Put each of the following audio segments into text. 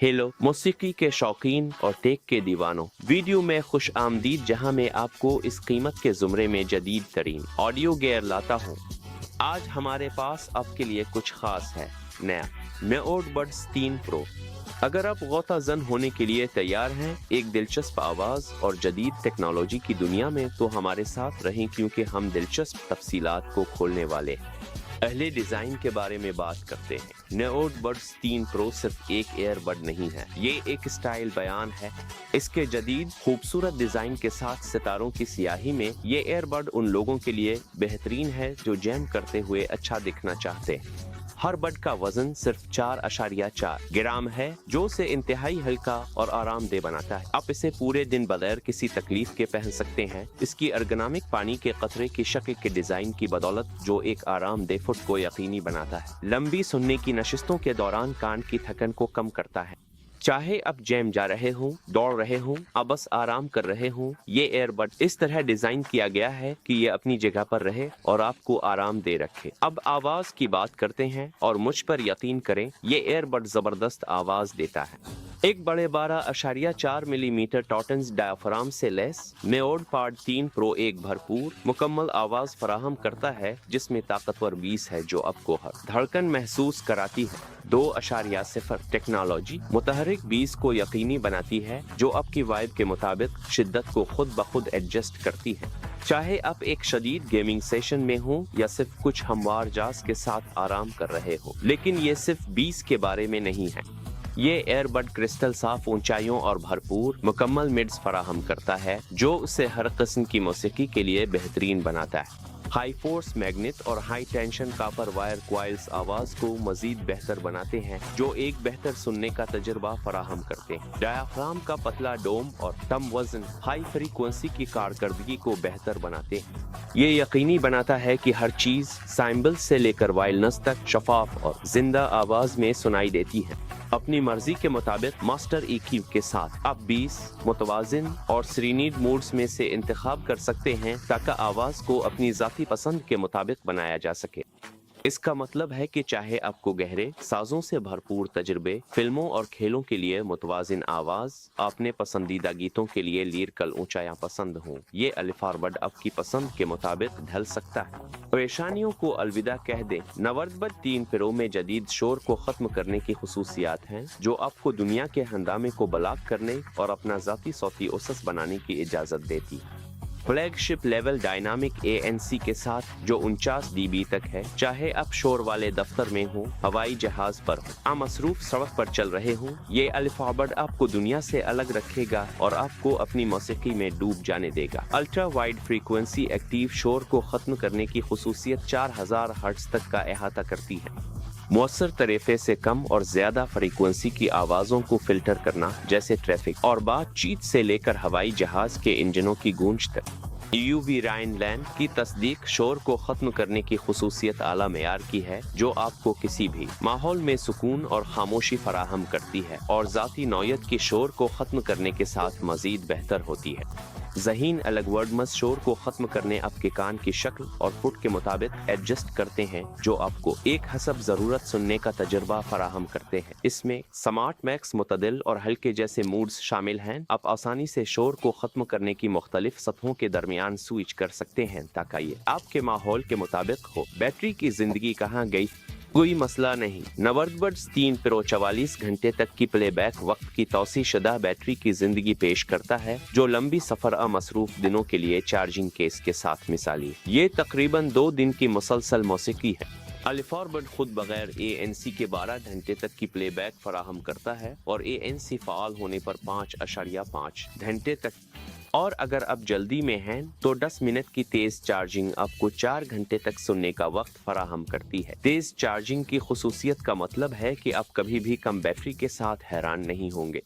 Hello मौसीकी के शौकीन और टेक के दीवानों, वीडियो में खुश आमदीद, जहां मैं आपको इस कीमत के ज़ुमरे में जदीद तरीन ऑडियो गेयर लाता हूं। आज हमारे पास आपके लिए कुछ खास है। नया मेओड बड्स 3 प्रो। अगर आप गौता जन होने के लिए तैयार हैं एक दिलचस्प आवाज़ और जदीद टेक्नोलॉजी की दुनिया में, तो हमारे साथ रहें, क्योंकि हम दिलचस्प तफसीलात को खोलने वाले हैं। पहले डिज़ाइन के बारे में बात करते हैं। नेओड बड्स 3 प्रो सिर्फ एक एयरबड नहीं है, ये एक स्टाइल बयान है। इसके जदीद खूबसूरत डिज़ाइन के साथ सितारों की सियाही में ये एयरबड उन लोगों के लिए बेहतरीन है जो जैम करते हुए अच्छा दिखना चाहते हैं। हर बड का वजन सिर्फ 4.4 ग्राम है, जो उसे इंतहाई हल्का और आरामदेह बनाता है। आप इसे पूरे दिन बगैर किसी तकलीफ के पहन सकते हैं। इसकी अर्गोनॉमिक पानी के कतरे की शक्ल के डिजाइन की बदौलत, जो एक आरामदेह फुट को यकीनी बनाता है, लंबी सुनने की नशिस्तों के दौरान कान की थकन को कम करता है। चाहे आप जिम जा रहे हों, दौड़ रहे हों, अब बस आराम कर रहे हों, ये एयरबड इस तरह डिजाइन किया गया है कि ये अपनी जगह पर रहे और आपको आराम दे रखे। अब आवाज की बात करते हैं, और मुझ पर यकीन करें, ये एयरबड जबरदस्त आवाज देता है। एक बड़े 12.4 मिलीमीटर टॉटन्स डायाफ्राम से लैस मेओड पाड 3 प्रो एक भरपूर मुकम्मल आवाज फराहम करता है, जिसमें ताकतवर बेस है जो आपको हर धड़कन महसूस कराती है। 2.0 टेक्नोलॉजी मुतहरिक बेस को यकीनी बनाती है, जो आपकी वाइब के मुताबिक शिद्दत को खुद ब खुद एडजस्ट करती है। चाहे आप एक शदीद गेमिंग सेशन में हो या सिर्फ कुछ हमवार जाज के साथ आराम कर रहे हो। लेकिन ये सिर्फ बेस के बारे में नहीं है। ये एयरबड क्रिस्टल साफ ऊंचाइयों और भरपूर मुकम्मल मिड्स फराहम करता है, जो उसे हर किस्म की मौसीकी के लिए बेहतरीन बनाता है। हाई फोर्स मैग्नेट और high tension copper wire coils आवाज को मजीद बेहतर बनाते हैं, जो एक बेहतर सुनने का तजुर्बा फराहम करते हैं। डायाफ्राम का पतला डोम और कम वजन हाई फ्रीक्वेंसी की कारकर्दगी को बेहतर बनाते हैं। ये यकीनी बनाता है कि हर चीज साइम्बल से लेकर वायरलेस तक शफाफ और जिंदा आवाज में सुनाई देती है। अपनी मर्जी के मुताबिक मास्टर EQ के साथ आप 20 मुतवाजिन और सीरीनीड मोड्स में से इंतखाब कर सकते हैं, ताकि आवाज को अपनी जाती पसंद के मुताबिक बनाया जा सके। इसका मतलब है कि चाहे आपको गहरे साजों से भरपूर तजुर्बे, फिल्मों और खेलों के लिए मुतवाजिन आवाज, अपने पसंदीदा गीतों के लिए लिरिकल ऊंचाइयां पसंद हों, ये एयरबड आपकी पसंद के मुताबिक ढल सकता है। परेशानियों को अलविदा कह दें। नवर्दबड 3 प्रो में जदीद शोर को खत्म करने की खुसूसियात हैं, जो आपको दुनिया के हंगामे को ब्लॉक करने और अपना जाती सौती ओसस बनाने की इजाजत देती है। फ्लैगशिप लेवल डायनामिक ANC के साथ, जो 49 dB तक है। चाहे आप शोर वाले दफ्तर में हो, हवाई जहाज पर हो, आप मसरूफ सड़क पर चल रहे हो, ये एयरबड आपको दुनिया से अलग रखेगा और आपको अपनी मौसीकी में डूब जाने देगा। अल्ट्रा वाइड फ्रीक्वेंसी एक्टिव शोर को खत्म करने की खुसूसियत 4000 हर्ट्ज तक का अहाता करती है। मुअस्सर तरीके से कम और ज्यादा फ्रीक्वेंसी की आवाजों को फिल्टर करना, जैसे ट्रैफिक और बातचीत से लेकर हवाई जहाज के इंजनों की गूंज तक। UV राइनलैंड की तस्दीक शोर को खत्म करने की खुसूसियत आला मेयार की है, जो आपको किसी भी माहौल में सुकून और खामोशी फराहम करती है और जाती नौयत के शोर को खत्म करने के साथ मजीद बेहतर होती है। ज़हीन अलगवर्डमस शोर को खत्म करने आपके कान की शक्ल और फुट के मुताबिक एडजस्ट करते हैं, जो आपको एक हसब जरूरत सुनने का तजुर्बा फराहम करते हैं। इसमें स्मार्ट मैक्स, मुतदिल और हल्के जैसे मूड्स शामिल हैं। आप आसानी से शोर को खत्म करने की मुख्तलिफ सतहों के दरमियान स्विच कर सकते हैं, ताकि ये आपके माहौल के मुताबिक हो। बैटरी की जिंदगी कहाँ गई? कोई मसला नहीं। नवर्दबड्स 3 प्रो 44 घंटे तक की प्लेबैक वक्त की तौसी शुदा बैटरी की जिंदगी पेश करता है, जो लंबी सफर मसरूफ दिनों के लिए चार्जिंग केस के साथ मिसाली। ये तकरीबन 2 दिन की मुसलसल मौसीकी है। एयरबड खुद बगैर ANC के 12 घंटे तक की प्लेबैक फराहम करता है और ANC फाल होने पर 5.5 घंटे तक। और अगर आप जल्दी में हैं, तो 10 मिनट की तेज चार्जिंग आपको 4 घंटे तक सुनने का वक्त फराहम करती है। तेज चार्जिंग की खुसूसियत का मतलब है कि आप कभी भी कम बैटरी के साथ हैरान नहीं होंगे।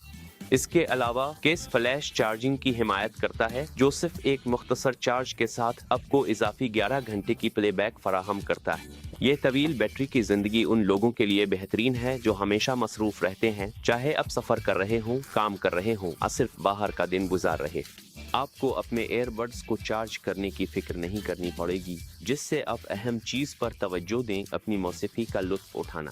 इसके अलावा केस फ्लैश चार्जिंग की हिमायत करता है, जो सिर्फ एक मुख्तसर चार्ज के साथ आपको इजाफी 11 घंटे की प्लेबैक फराहम करता है। ये तवील बैटरी की जिंदगी उन लोगों के लिए बेहतरीन है जो हमेशा मसरूफ रहते हैं, चाहे आप सफर कर रहे हों, काम कर रहे हों या सिर्फ बाहर का दिन गुजार रहे। आपको अपने एयरबड्स को चार्ज करने की फिक्र नहीं करनी पड़ेगी, जिससे आप अहम चीज पर तवज्जो दें, अपनी मौसीकी का लुत्फ उठाना।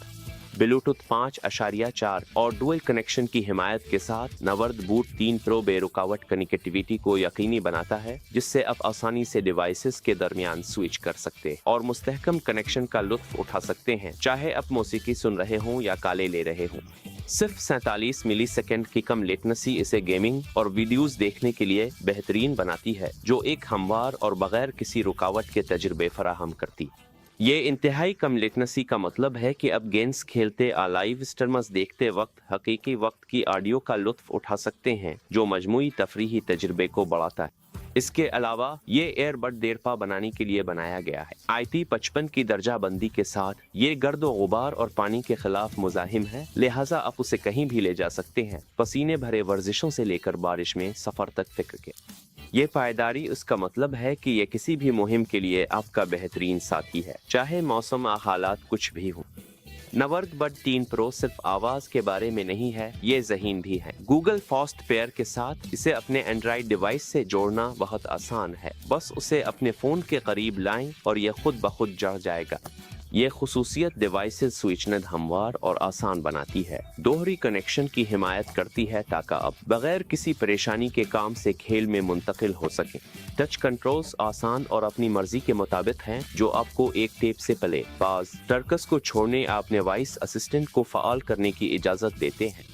ब्लूटूथ 5.4 और डुअल कनेक्शन की हिमायत के साथ नवर्द बूट 3 प्रो बेरुकावट कनेक्टिविटी को यकीनी बनाता है, जिससे आप आसानी से डिवाइसेस के दरमियान स्विच कर सकते और मुस्तहकम कनेक्शन का लुत्फ उठा सकते हैं, चाहे आप मौसीकी सुन रहे हों या काले ले रहे हों। सिर्फ 47 मिलीसेकंड की कम लेटनेसी इसे गेमिंग और वीडियोस देखने के लिए बेहतरीन बनाती है, जो एक हमवार और बगैर किसी रुकावट के तजुर्बे फराहम करती। ये इंतहाई कम लेटनेसी का मतलब है कि अब गेम्स खेलते या लाइव स्ट्रीम्स देखते वक्त हकीकी वक्त की ऑडियो का लुत्फ उठा सकते हैं, जो मजमूई तफरीही तजुर्बे को बढ़ाता है। इसके अलावा ये एयरबड देरपा बनाने के लिए बनाया गया है। IP55 की दर्जा बंदी के साथ ये गर्द व गुबार और पानी के खिलाफ मुजाहिम है, लिहाजा आप उसे कहीं भी ले जा सकते हैं, पसीने भरे वर्जिशों से लेकर बारिश में सफर तक फिक्र के। ये पायदारी उसका मतलब है कि ये किसी भी मुहिम के लिए आपका बेहतरीन साथी है, चाहे मौसम या हालात कुछ भी हो। नवर्द बड 3 प्रो सिर्फ आवाज के बारे में नहीं है, ये ज़हीन भी है। गूगल फास्ट पेयर के साथ इसे अपने एंड्रॉइड डिवाइस से जोड़ना बहुत आसान है, बस उसे अपने फ़ोन के करीब लाएं और ये खुद ब खुद जड़ जाएगा। ये खुसूसियत डिवाइसेस स्विचनद हमवार और आसान बनाती है, दोहरी कनेक्शन की हिमायत करती है ताकि आप बगैर किसी परेशानी के काम से खेल में मुंतकिल हो सकें। टच कंट्रोल्स आसान और अपनी मर्जी के मुताबिक हैं, जो आपको एक टेप से प्ले, पाज, टर्कस को छोड़ने या अपने वॉइस असिस्टेंट को फ़ाल करने की इजाज़त देते हैं।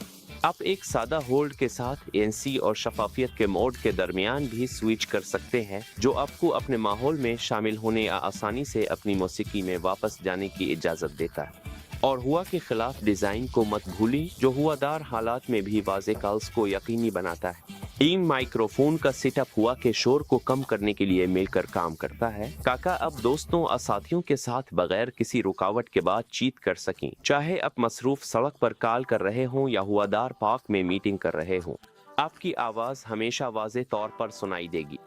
आप एक सादा होल्ड के साथ ANC और शफाफियत के मोड के दरमियान भी स्विच कर सकते हैं, जो आपको अपने माहौल में शामिल होने या आसानी से अपनी मौसीकी में वापस जाने की इजाज़त देता है। और हुआ के खिलाफ डिज़ाइन को मत भूली, जो हुआदार हालात में भी वाज़े कॉल्स को यकीनी बनाता है। इन माइक्रोफोन का सेटअप हुआ के शोर को कम करने के लिए मिलकर काम करता है। काका अब दोस्तों और साथियों के साथ बगैर किसी रुकावट के बातचीत कर सकें, चाहे आप मसरूफ सड़क पर कॉल कर रहे हों या हुआदार पार्क में मीटिंग कर रहे हों, आपकी आवाज़ हमेशा वाज़े तौर पर सुनाई देगी।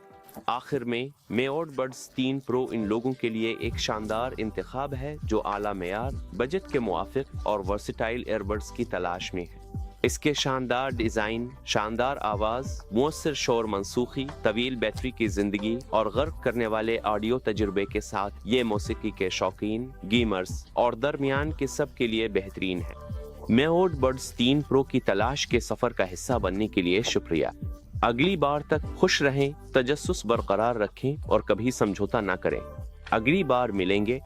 आखिर में मेओडबड्स 3 प्रो इन लोगों के लिए एक शानदार इंतखाब है जो आला मेयार, बजट के मुआफिक और वर्सेटाइल एयरबड्स की तलाश में है। इसके शानदार डिज़ाइन, शानदार आवाज़, मुअस्सर शोर मनसूखी, तवील बैटरी की ज़िंदगी और गर्क करने वाले ऑडियो तजुर्बे के साथ ये मौसीकी के शौकीन, गेमर्स और दरमियान के सब के लिए बेहतरीन है। मेओडबड्स 3 प्रो की तलाश के सफ़र का हिस्सा बनने के लिए शुक्रिया। अगली बार तक खुश रहें, तजस्सुस बरकरार रखें और कभी समझौता ना करें। अगली बार मिलेंगे।